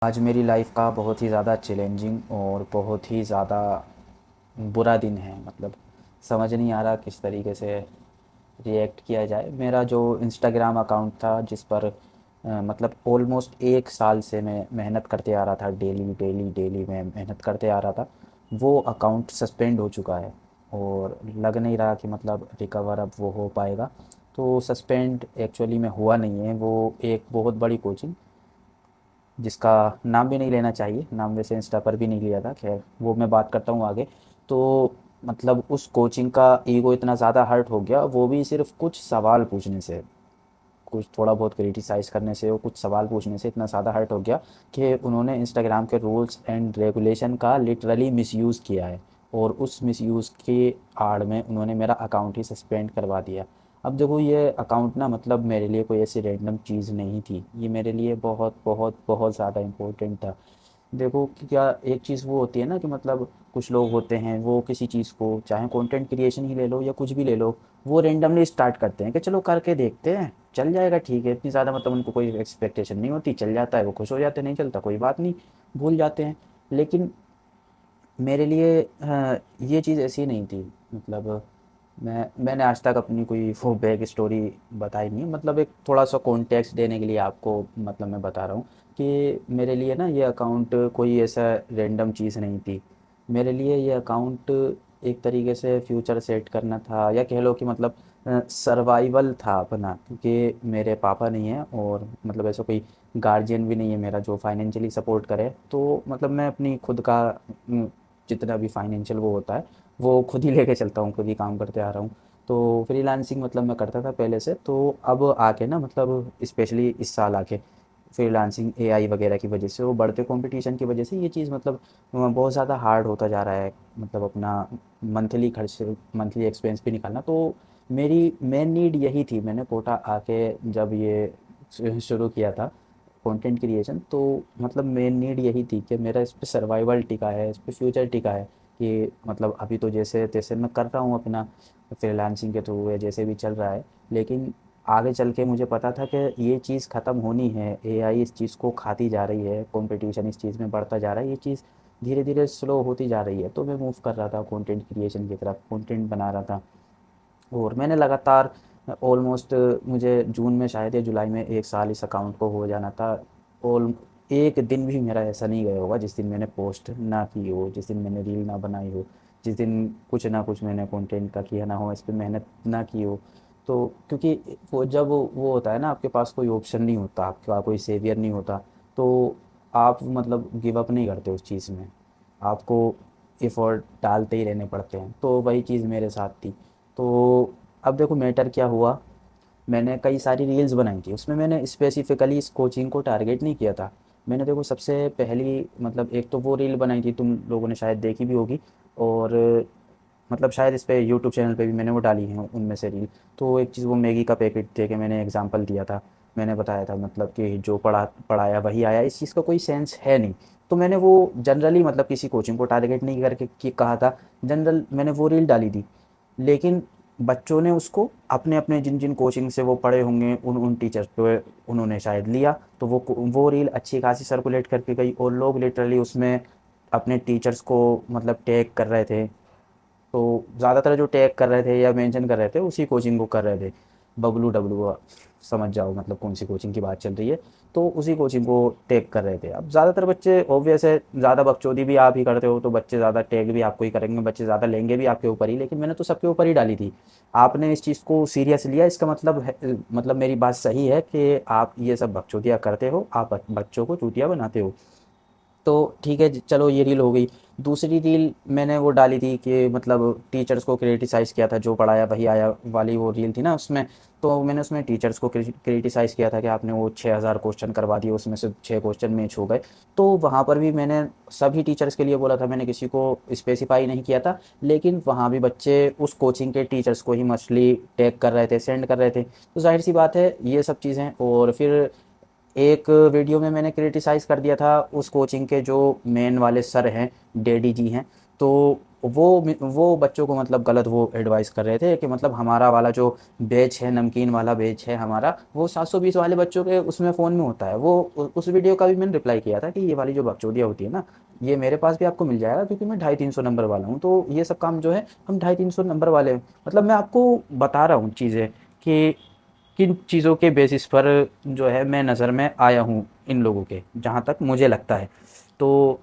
आज मेरी लाइफ का बहुत ही ज़्यादा चैलेंजिंग और बहुत ही ज़्यादा बुरा दिन है। मतलब समझ नहीं आ रहा किस तरीके से रिएक्ट किया जाए। मेरा जो इंस्टाग्राम अकाउंट था जिस पर मतलब ऑलमोस्ट 1 साल से मैं मेहनत करते आ रहा था, डेली डेली डेली मैं मेहनत करते आ रहा था, वो अकाउंट सस्पेंड हो चुका है। और लग नहीं रहा कि मतलब रिकवर अब वो हो पाएगा। तो सस्पेंड एक्चुअली में हुआ नहीं है, वो एक बहुत बड़ी कोचिंग जिसका नाम भी नहीं लेना चाहिए, नाम वैसे इंस्टा पर भी नहीं लिया था, खैर वो मैं बात करता हूँ आगे। तो मतलब उस कोचिंग का ईगो इतना ज़्यादा हर्ट हो गया, वो भी सिर्फ कुछ सवाल पूछने से, कुछ थोड़ा बहुत क्रिटिसाइज़ करने से और कुछ सवाल पूछने से इतना ज़्यादा हर्ट हो गया कि उन्होंने इंस्टाग्राम के रूल्स एंड रेगुलेशन का लिटरली मिसयूज़ किया है। और उस मिसयूज़ के आड़ में उन्होंने मेरा अकाउंट ही सस्पेंड करवा दिया। अब देखो, ये अकाउंट ना मतलब मेरे लिए कोई ऐसी रैंडम चीज़ नहीं थी, ये मेरे लिए बहुत बहुत बहुत ज़्यादा इम्पोर्टेंट था। देखो कि क्या, एक चीज़ वो होती है ना कि मतलब कुछ लोग होते हैं वो किसी चीज़ को, चाहे कंटेंट क्रिएशन ही ले लो या कुछ भी ले लो, वो रेंडमली स्टार्ट करते हैं कि चलो करके देखते हैं, चल जाएगा ठीक है। इतनी ज़्यादा मतलब उनको कोई एक्सपेक्टेशन नहीं होती, चल जाता है वो खुश हो जाते हैं, नहीं चलता कोई बात नहीं, भूल जाते हैं। लेकिन मेरे लिए ये चीज़ ऐसी नहीं थी। मतलब मैंने आज तक अपनी कोई वो बैक स्टोरी बताई नहीं है। मतलब एक थोड़ा सा कॉन्टेक्स्ट देने के लिए आपको मतलब मैं बता रहा हूँ कि मेरे लिए ना ये अकाउंट कोई ऐसा रैंडम चीज़ नहीं थी। मेरे लिए ये अकाउंट एक तरीके से फ्यूचर सेट करना था, या कह लो कि मतलब सर्वाइवल था अपना, क्योंकि मेरे पापा नहीं है और मतलब ऐसा कोई गार्जियन भी नहीं है मेरा जो फाइनेंशियली सपोर्ट करे। तो मतलब मैं अपनी खुद का जितना भी फाइनेंशियल वो होता है वो खुद ही लेके चलता हूँ, खुद ही काम करते आ रहा हूँ। तो फ्रीलांसिंग मतलब मैं करता था पहले से, तो अब आके ना मतलब स्पेशली इस साल आके फ्रीलांसिंग एआई वगैरह की वजह से, वो बढ़ते कंपटीशन की वजह से ये चीज़ मतलब बहुत ज़्यादा हार्ड होता जा रहा है। मतलब अपना मंथली खर्च, मंथली एक्सपेंस भी निकालना। तो मेरी मेन नीड यही थी। मैंने कोटा आके जब ये शुरू किया था कंटेंट क्रिएशन, तो मतलब मेन नीड यही थी कि मेरा इस पे सर्वाइवल टिका है, इस पे फ्यूचर टिका है। कि मतलब अभी तो जैसे तैसे मैं कर रहा हूँ अपना फ्रीलांसिंग के थ्रू, या जैसे भी चल रहा है, लेकिन आगे चल के मुझे पता था कि ये चीज़ ख़त्म होनी है, एआई इस चीज़ को खाती जा रही है, कंपटीशन इस चीज़ में बढ़ता जा रहा है, ये चीज़ धीरे धीरे स्लो होती जा रही है। तो मैं मूव कर रहा था कंटेंट क्रिएशन की तरफ, कंटेंट बना रहा था। और मैंने लगातार ऑलमोस्ट, मुझे जून में शायद या जुलाई में 1 साल इस अकाउंट को हो जाना था। और एक दिन भी मेरा ऐसा नहीं गया होगा जिस दिन मैंने पोस्ट ना की हो, जिस दिन मैंने रील ना बनाई हो, जिस दिन कुछ ना कुछ मैंने कंटेंट का किया ना हो, इस पे मेहनत ना की हो। तो क्योंकि वो जब वो होता है ना, आपके पास कोई ऑप्शन नहीं होता, आपका कोई सेवियर नहीं होता, तो आप मतलब गिव अप नहीं करते उस चीज़ में, आपको एफ़र्ट डालते ही रहने पड़ते हैं। तो वही चीज़ मेरे साथ थी। तो अब देखो मैटर क्या हुआ, मैंने कई सारी रील्स बनाई थी, उसमें मैंने स्पेसिफ़िकली इस कोचिंग को टारगेट नहीं किया था। मैंने देखो सबसे पहली मतलब एक तो वो रील बनाई थी, तुम लोगों ने शायद देखी भी होगी। और मतलब शायद इस पे यूट्यूब चैनल पे भी मैंने वो डाली हैं उनमें से रील। तो एक चीज़ वो मैगी का पैकेट दे के मैंने एग्जांपल दिया था। मैंने बताया था मतलब कि जो पढ़ाया वही आया, इस चीज़ का कोई सेंस है नहीं। तो मैंने वो जनरली मतलब किसी कोचिंग को टारगेट नहीं करके कहा था, जनरल मैंने वो रील डाली थी। लेकिन बच्चों ने उसको अपने अपने जिन जिन कोचिंग से वो पढ़े होंगे उन उन टीचर्स पे उन्होंने शायद लिया, तो वो रील अच्छी खासी सर्कुलेट करके गई, और लोग लिटरली उसमें अपने टीचर्स को मतलब टैग कर रहे थे। तो ज़्यादातर जो टैग कर रहे थे या मेंशन कर रहे थे उसी कोचिंग को कर रहे थे, बबलू डब्लू, समझ जाओ मतलब कौन सी कोचिंग की बात चल रही है। तो उसी कोचिंग को टैग कर रहे थे। अब ज़्यादातर बच्चे ऑब्वियस है, ज़्यादा बकचोदी भी आप ही करते हो, तो बच्चे ज़्यादा टैग भी आपको ही करेंगे, बच्चे ज़्यादा लेंगे भी आपके ऊपर ही। लेकिन मैंने तो सबके ऊपर ही डाली थी। आपने इस चीज़ को सीरियस लिया, इसका मतलब है, मतलब मेरी बात सही है कि आप ये सब बकचोदियाँ करते हो, आप बच्चों को चूतिया बनाते हो। तो ठीक है चलो, ये रील हो गई। दूसरी रील मैंने वो डाली थी कि मतलब टीचर्स को क्रिटिसाइज़ किया था, जो पढ़ाया वही आया वाली वो रील थी ना उसमें। तो मैंने उसमें टीचर्स को क्रिटिसाइज़ किया था कि आपने वो 6,000 क्वेश्चन करवा दिए, उसमें से 6 क्वेश्चन मैच हो गए। तो वहाँ पर भी मैंने सभी टीचर्स के लिए बोला था, मैंने किसी को स्पेसिफाई नहीं किया था। लेकिन वहाँ भी बच्चे उस कोचिंग के टीचर्स को ही मछली टैग कर रहे थे, सेंड कर रहे थे। तो जाहिर सी बात है ये सब चीज़ें। और फिर एक वीडियो में मैंने क्रिटिसाइज़ कर दिया था उस कोचिंग के जो मेन वाले सर हैं, डैडी जी हैं। तो वो बच्चों को मतलब गलत वो एडवाइस कर रहे थे कि मतलब हमारा वाला जो बैच है, नमकीन वाला बैच है हमारा, वो 720 वाले बच्चों के उसमें फ़ोन में होता है। वो उस वीडियो का भी मैंने रिप्लाई किया था कि ये वाली जो बकचोदियाँ होती है ना, ये मेरे पास भी आपको मिल जाएगा, क्योंकि मैं 250-300 नंबर वाला हूँ। तो ये सब काम जो है हम 250-300 नंबर वाले, मतलब मैं आपको बता रहा हूँ चीज़ें कि किन चीज़ों के बेसिस पर जो है मैं नज़र में आया हूँ इन लोगों के, जहाँ तक मुझे लगता है। तो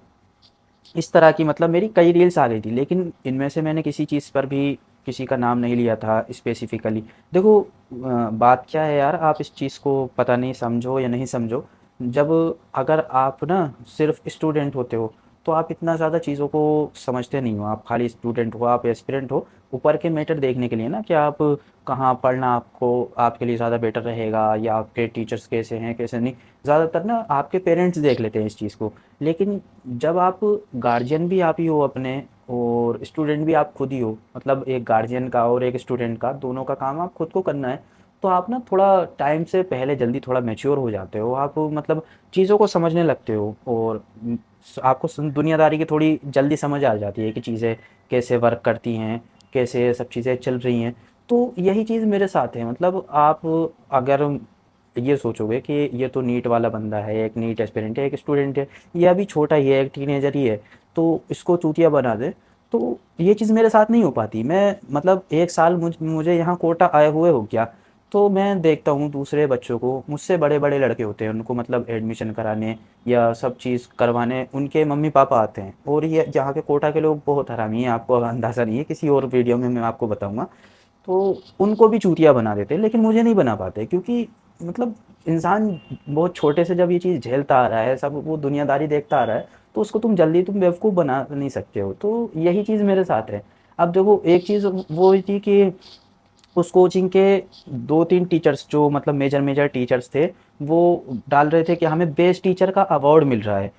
इस तरह की मतलब मेरी कई रील्स आ गई थी, लेकिन इनमें से मैंने किसी चीज़ पर भी किसी का नाम नहीं लिया था स्पेसिफिकली। देखो बात क्या है यार, आप इस चीज़ को पता नहीं समझो या नहीं समझो, जब अगर आप ना सिर्फ स्टूडेंट होते हो तो आप इतना ज़्यादा चीज़ों को समझते नहीं हो। आप खाली स्टूडेंट हो, आप एस्पिरेंट हो ऊपर के मैटर देखने के लिए ना, कि आप कहाँ पढ़ना आपको आपके लिए ज़्यादा बेटर रहेगा, या आपके टीचर्स कैसे हैं कैसे नहीं। ज़्यादातर ना आपके पेरेंट्स देख लेते हैं इस चीज़ को। लेकिन जब आप गार्जियन भी आप ही हो अपने, और स्टूडेंट भी आप खुद ही हो, मतलब एक गार्जियन का और एक स्टूडेंट का दोनों का काम आप खुद को करना है, तो आप ना थोड़ा टाइम से पहले जल्दी थोड़ा मैच्योर हो जाते हो। आप मतलब चीज़ों को समझने लगते हो, और आपको दुनियादारी की थोड़ी जल्दी समझ आ जाती है कि चीज़ें कैसे वर्क करती हैं, कैसे ये सब चीज़ें चल रही हैं। तो यही चीज़ मेरे साथ है। मतलब आप अगर ये सोचोगे कि ये तो नीट वाला बंदा है, एक नीट एस्पिरेंट है, एक स्टूडेंट है, ये अभी छोटा ही है, एक टीनेजर ही है, तो इसको चूतिया बना दे, तो ये चीज़ मेरे साथ नहीं हो पाती। मैं मतलब एक साल मुझे यहाँ कोटा आए हुए हो गया, तो मैं देखता हूँ दूसरे बच्चों को, मुझसे बड़े बड़े लड़के होते हैं, उनको मतलब एडमिशन कराने या सब चीज़ करवाने उनके मम्मी पापा आते हैं। और ये यहाँ के कोटा के लोग बहुत हरामी हैं, आपको अंदाज़ा नहीं है, किसी और वीडियो में मैं आपको बताऊँगा। तो उनको भी चूतिया बना देते हैं, लेकिन मुझे नहीं बना पाते, क्योंकि मतलब इंसान बहुत छोटे से जब ये चीज़ झेलता आ रहा है, सब वो दुनियादारी देखता आ रहा है, तो उसको तुम जल्दी तुम बेवकूफ़ बना नहीं सकते हो। तो यही चीज़ मेरे साथ है। अब देखो एक चीज़ वो हुई थी कि उस कोचिंग के 2-3 टीचर्स जो मतलब मेजर मेजर टीचर्स थे, वो डाल रहे थे कि हमें बेस्ट टीचर का अवार्ड मिल रहा है।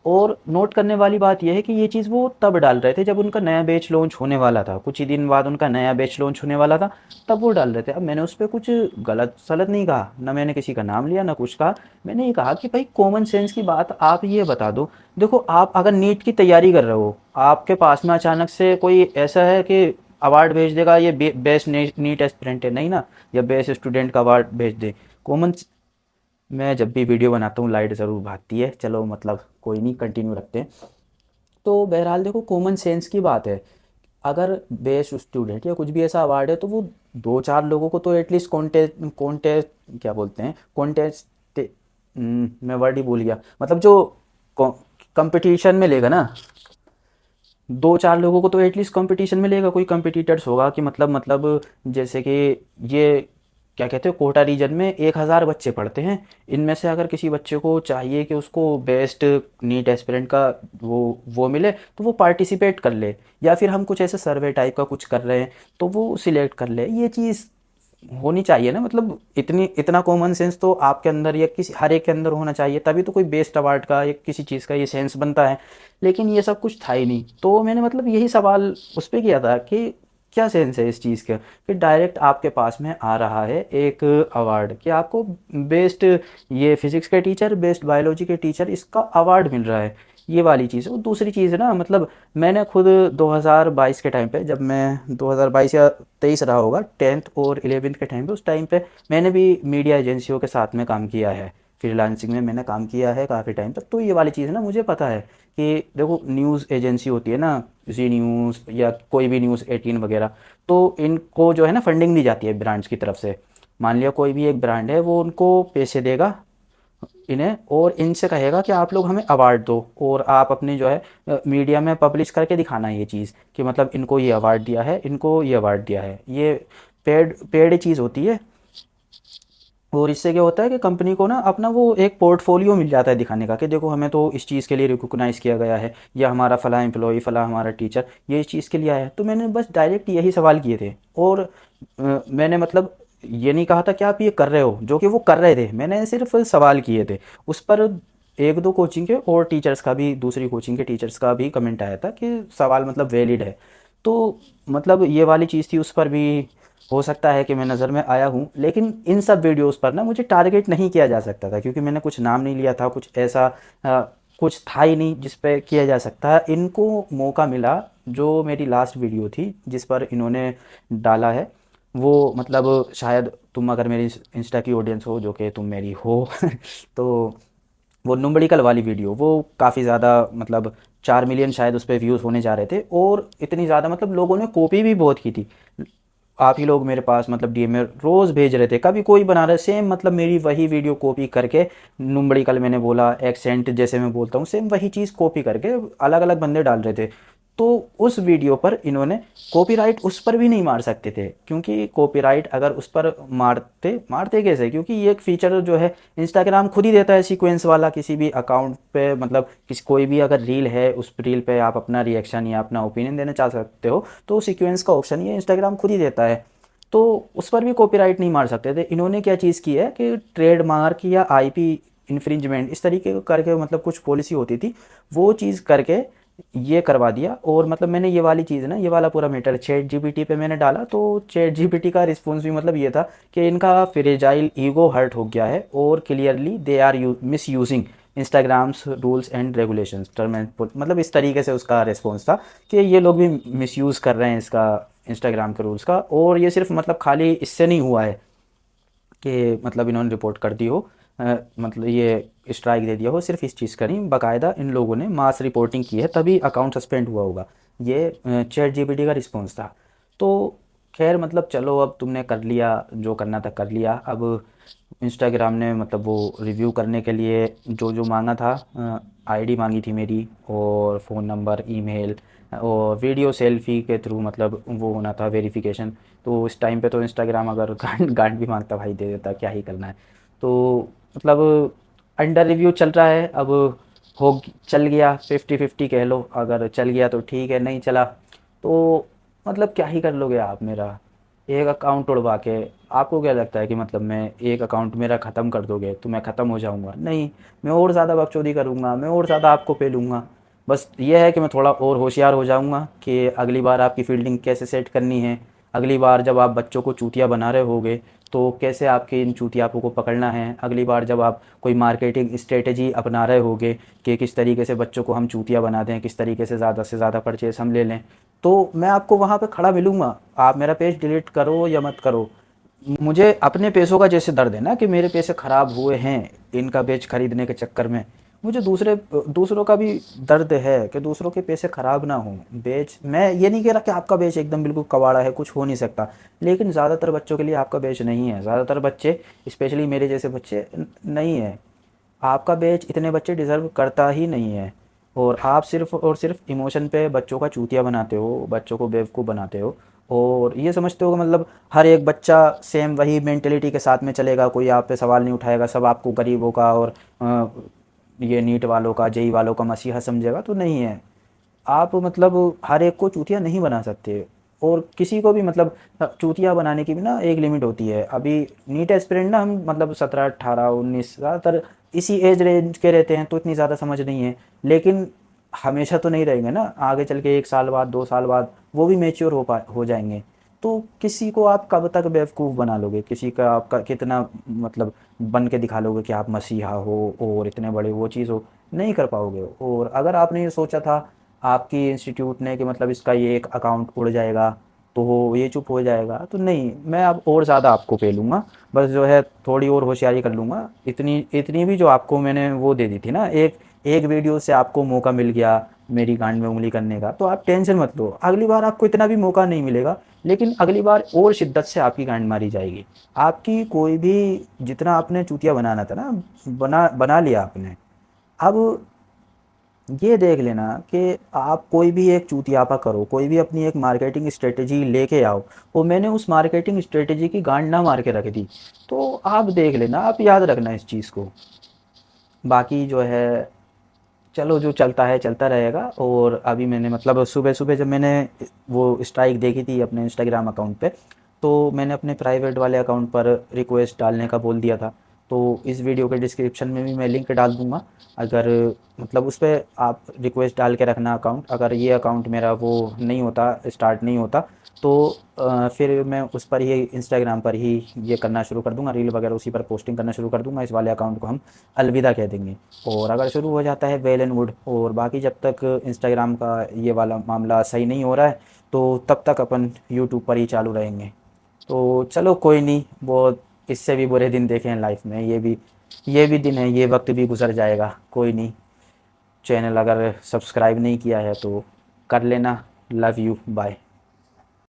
और नोट करने वाली बात ये है कि ये चीज़ वो तब डाल रहे थे जब उनका नया बैच लॉन्च होने वाला था, कुछ ही दिन बाद उनका नया बैच लॉन्च होने वाला था, तब वो डाल रहे थे। अब मैंने उस पे कुछ गलत सलत नहीं कहा, ना मैंने किसी का नाम लिया ना कुछ कहा। मैंने ये कहा कि भाई कॉमन सेंस की बात आप ये बता दो। देखो आप अगर नीट की तैयारी कर रहे हो, आपके पास में अचानक से कोई ऐसा है कि अवार्ड भेज देगा, ये बेस्ट नीट एस्पिरेंट है, नहीं ना, या बेस्ट स्टूडेंट का अवार्ड भेज दे। कॉमन मैं जब भी वीडियो बनाता हूँ लाइट ज़रूर भागती है, चलो मतलब कोई नहीं, कंटिन्यू रखते हैं। तो बहरहाल देखो कॉमन सेंस की बात है, अगर बेस्ट स्टूडेंट या कुछ भी ऐसा अवार्ड है, तो वो 2-4 लोगों को तो एटलीस्ट कॉन्टेस्ट कॉन्टेस्ट क्या बोलते हैं, कॉन्टेस्ट, मैं वर्ड ही भूल गया, मतलब जो कंपटीशन में लेगा ना, 2-4 लोगों को तो एटलीस्ट कंपटीशन में लेगा, कोई कंपटीटर्स होगा कि मतलब जैसे कि ये क्या कहते हैं, कोटा रीजन में 1000 बच्चे पढ़ते हैं, इनमें से अगर किसी बच्चे को चाहिए कि उसको बेस्ट नीट एस्पिरेंट का वो मिले, तो वो पार्टिसिपेट कर ले, या फिर हम कुछ ऐसे सर्वे टाइप का कुछ कर रहे हैं तो वो सिलेक्ट कर ले। ये चीज़ होनी चाहिए ना, मतलब इतना कॉमन सेंस तो आपके अंदर या किसी हर एक के अंदर होना चाहिए, तभी तो कोई बेस्ट अवार्ड का या किसी चीज़ का ये सेंस बनता है। लेकिन ये सब कुछ था ही नहीं, तो मैंने मतलब यही सवाल उस पे किया था कि क्या सेंस है इस चीज़ का, कि डायरेक्ट आपके पास में आ रहा है एक अवार्ड कि आपको बेस्ट ये फिजिक्स के टीचर, बेस्ट बायोलॉजी के टीचर, इसका अवार्ड मिल रहा है। ये वाली चीज़ है। और दूसरी चीज़ है ना, मतलब मैंने खुद 2022 के टाइम पे, जब मैं 2022 या 23 रहा होगा, 10th और 11th के टाइम पे, उस टाइम पे मैंने भी मीडिया एजेंसियों के साथ में काम किया है, फ्रीलांसिंग में मैंने काम किया है काफ़ी टाइम तक। तो ये वाली चीज़ ना मुझे पता है कि देखो न्यूज़ एजेंसी होती है ना, जी न्यूज़ या कोई भी न्यूज़ 18 वगैरह, तो इनको जो है ना फंडिंग दी जाती है ब्रांड्स की तरफ से। मान लिया कोई भी एक ब्रांड है, वो उनको पैसे देगा इन्हें, और इनसे कहेगा कि आप लोग हमें अवार्ड दो, और आप अपनी जो है मीडिया में पब्लिश करके दिखाना है ये चीज़, कि मतलब इनको ये अवार्ड दिया है, इनको ये अवार्ड दिया है। ये पेड पेड चीज़ होती है। और इससे क्या होता है कि कंपनी को ना अपना वो एक पोर्टफोलियो मिल जाता है दिखाने का, कि देखो हमें तो इस चीज़ के लिए रिकॉग्नाइज़ किया गया है, या हमारा फला एम्प्लॉय, फला हमारा टीचर ये इस चीज़ के लिए आया है। तो मैंने बस डायरेक्ट यही सवाल किए थे, और मैंने मतलब ये नहीं कहा था कि आप ये कर रहे हो, जो कि वो कर रहे थे, मैंने सिर्फ सवाल किए थे उस पर। एक दो कोचिंग के और टीचर्स का भी, दूसरी कोचिंग के टीचर्स का भी कमेंट आया था कि सवाल मतलब वैलिड है। तो मतलब ये वाली चीज़ थी, उस पर भी हो सकता है कि मैं नज़र में आया हूँ। लेकिन इन सब वीडियोस पर ना मुझे टारगेट नहीं किया जा सकता था, क्योंकि मैंने कुछ नाम नहीं लिया था, कुछ ऐसा कुछ था ही नहीं जिस पे किया जा सकता है। इनको मौका मिला जो मेरी लास्ट वीडियो थी जिस पर इन्होंने डाला है, वो मतलब शायद तुम अगर मेरी इंस्टा की ऑडियंस हो, जो कि तुम मेरी हो तो वो नुम्बड़िकल वाली वीडियो वो काफ़ी ज़्यादा मतलब 4 मिलियन शायद उस पर व्यूज़ होने जा रहे थे, और इतनी ज़्यादा मतलब लोगों ने कॉपी भी बहुत की थी। आप ही लोग मेरे पास मतलब डीएम में रोज़ भेज रहे थे, कभी कोई बना रहा है सेम मतलब मेरी वही वीडियो कॉपी करके, नुम्बड़ी कल मैंने बोला एक्सेंट जैसे मैं बोलता हूँ सेम वही चीज़ कॉपी करके अलग अलग बंदे डाल रहे थे। तो उस वीडियो पर इन्होंने कॉपीराइट उस पर भी नहीं मार सकते थे, क्योंकि कॉपीराइट अगर उस पर मारते मारते कैसे, क्योंकि ये एक फ़ीचर जो है इंस्टाग्राम खुद ही देता है सीक्वेंस वाला, किसी भी अकाउंट पे मतलब किसी कोई भी अगर रील है उस रील पे आप अपना रिएक्शन या अपना ओपिनियन देना चाह सकते हो, तो सीक्वेंस का ऑप्शन ये इंस्टाग्राम खुद ही देता है। तो उस पर भी कॉपीराइट नहीं मार सकते थे। इन्होंने क्या चीज़ की है कि ट्रेडमार्क या आईपी इन्फ्रिंजमेंट इस तरीके का करके मतलब कुछ पॉलिसी होती थी, वो चीज़ करके ये करवा दिया। और मतलब मैंने ये वाली चीज़ ना, ये वाला पूरा मैटर चैट जीपीटी पे मैंने डाला, तो चैट जीपीटी का रिस्पॉन्स भी मतलब ये था कि इनका फ्रेजाइल ईगो हर्ट हो गया है और clearly they are miss using Instagram's rules and regulations term and मतलब इस तरीके से उसका रिस्पॉन्स था कि ये लोग भी मिसयूज़ कर रहे हैं इसका, इंस्टाग्राम के रूल्स का। और ये सिर्फ मतलब खाली इससे नहीं हुआ है कि मतलब इन्होंने रिपोर्ट कर दी हो, मतलब ये स्ट्राइक दे दिया हो, सिर्फ इस चीज़ का नहीं, बाकायदा इन लोगों ने मास रिपोर्टिंग की है तभी अकाउंट सस्पेंड हुआ होगा। ये चैट जीपीटी का रिस्पॉन्स था। तो खैर मतलब चलो, अब तुमने कर लिया जो करना था कर लिया। अब इंस्टाग्राम ने मतलब वो रिव्यू करने के लिए जो जो मांगा था, आईडी मांगी थी मेरी और फ़ोन नंबर, ईमेल और वीडियो सेल्फी के थ्रू मतलब वो होना था वेरिफिकेशन। तो उस टाइम पे तो इंस्टाग्राम अगर गांड गांड भी मांगता भाई दे देता, क्या ही करना है। तो मतलब अंडर रिव्यू चल रहा है। अब हो चल गया 50-50 कह लो, अगर चल गया तो ठीक है, नहीं चला तो मतलब क्या ही कर लोगे आप मेरा एक अकाउंट उड़वा के। आपको क्या लगता है कि मतलब मैं एक अकाउंट मेरा ख़त्म कर दोगे तो मैं ख़त्म हो जाऊंगा? नहीं, मैं और ज़्यादा बकचोदी करूंगा, मैं और ज़्यादा आपको पेलूंगा। बस ये है कि मैं थोड़ा और होशियार हो जाऊंगा कि अगली बार आपकी फील्डिंग कैसे सेट करनी है, अगली बार जब आप बच्चों को चूतिया बना रहे होगे तो कैसे आपके इन चूतियापों को पकड़ना है, अगली बार जब आप कोई मार्केटिंग स्ट्रेटजी अपना रहे होगे कि किस तरीके से बच्चों को हम चूतिया बना दें, किस तरीके से ज़्यादा परचेस हम ले लें, तो मैं आपको वहाँ पे खड़ा मिलूँगा। आप मेरा पेज डिलीट करो या मत करो, मुझे अपने पैसों का जैसे दर्द है ना कि मेरे पैसे ख़राब हुए हैं इनका बेच खरीदने के चक्कर में, मुझे दूसरों का भी दर्द है कि दूसरों के पैसे ख़राब ना हों। बेच मैं ये नहीं कह रहा कि आपका बेच एकदम बिल्कुल कबाड़ा है, कुछ हो नहीं सकता, लेकिन ज़्यादातर बच्चों के लिए आपका बेच नहीं है। ज़्यादातर बच्चे, स्पेशली मेरे जैसे बच्चे नहीं है। आपका बैच इतने बच्चे डिज़र्व करता ही नहीं है। और आप सिर्फ़ और सिर्फ इमोशन पे बच्चों का चूतिया बनाते हो, बच्चों को बेवकूफ़ बनाते हो, और ये समझते हो कि मतलब हर एक बच्चा सेम वही मेंटेलिटी के साथ में चलेगा, कोई आप पे सवाल नहीं उठाएगा, सब आपको गरीबों का और ये नीट वालों का, जेई वालों का मसीहा समझेगा, तो नहीं है। आप मतलब हर एक को चूतिया नहीं बना सकते, और किसी को भी मतलब चूतिया बनाने की भी ना एक लिमिट होती है। अभी नीट एस्पिरेंट ना हम मतलब 17 18 19 ज़्यादातर इसी एज रेंज के रहते हैं, तो इतनी ज़्यादा समझ नहीं है, लेकिन हमेशा तो नहीं रहेंगे ना, आगे चल के 1 साल बाद 2 साल बाद वो भी मेच्योर हो जाएंगे। तो किसी को आप कब तक बेवकूफ़ बना लोगे, किसी का आपका कितना मतलब बन के दिखा लोगे कि आप मसीहा हो और इतने बड़े वो चीज़ हो, नहीं कर पाओगे। और अगर आपने ये सोचा था आपकी इंस्टीट्यूट ने कि मतलब इसका ये एक अकाउंट उड़ जाएगा तो वो ये चुप हो जाएगा, तो नहीं, मैं अब और ज़्यादा आपको पेलूँगा। बस जो है थोड़ी और होशियारी कर लूँगा। इतनी इतनी भी जो आपको मैंने वो दे दी थी ना, एक एक वीडियो से आपको मौका मिल गया मेरी गांड में उंगली करने का, तो आप टेंशन मत लो, अगली बार आपको इतना भी मौका नहीं मिलेगा, लेकिन अगली बार और शिद्दत से आपकी गांड मारी जाएगी। आपकी कोई भी, जितना आपने चूतिया बनाना था ना, बना बना लिया आपने। अब ये देख लेना कि आप कोई भी एक चूतियापा करो, कोई भी अपनी एक मार्केटिंग स्ट्रेटेजी लेके आओ, और मैंने उस मार्केटिंग स्ट्रेटेजी की गांड ना मार के रख दी, तो आप देख लेना, आप याद रखना इस चीज़ को। बाकी जो है चलो, जो चलता है चलता रहेगा। और अभी मैंने मतलब सुबह सुबह जब मैंने वो स्ट्राइक देखी थी अपने इंस्टाग्राम अकाउंट पे, तो मैंने अपने प्राइवेट वाले अकाउंट पर रिक्वेस्ट डालने का बोल दिया था। तो इस वीडियो के डिस्क्रिप्शन में भी मैं लिंक डाल दूँगा, अगर मतलब उस पर आप रिक्वेस्ट डाल के रखना अकाउंट। अगर ये अकाउंट मेरा वो नहीं होता, स्टार्ट नहीं होता, तो फिर मैं उस पर ही इंस्टाग्राम पर ही ये करना शुरू कर दूंगा, रील वगैरह उसी पर पोस्टिंग करना शुरू कर दूंगा। इस वाले अकाउंट को हम अलविदा कह देंगे। और अगर शुरू हो जाता है वेल एंड गुड, और बाकी जब तक इंस्टाग्राम का ये वाला मामला सही नहीं हो रहा है तो तब तक अपन यूट्यूब पर ही चालू रहेंगे। तो चलो कोई नहीं, वो इससे भी बुरे दिन देखे हैं लाइफ में, ये भी दिन है, ये वक्त भी गुजर जाएगा, कोई नहीं। चैनल अगर सब्सक्राइब नहीं किया है तो कर लेना। Love you, bye.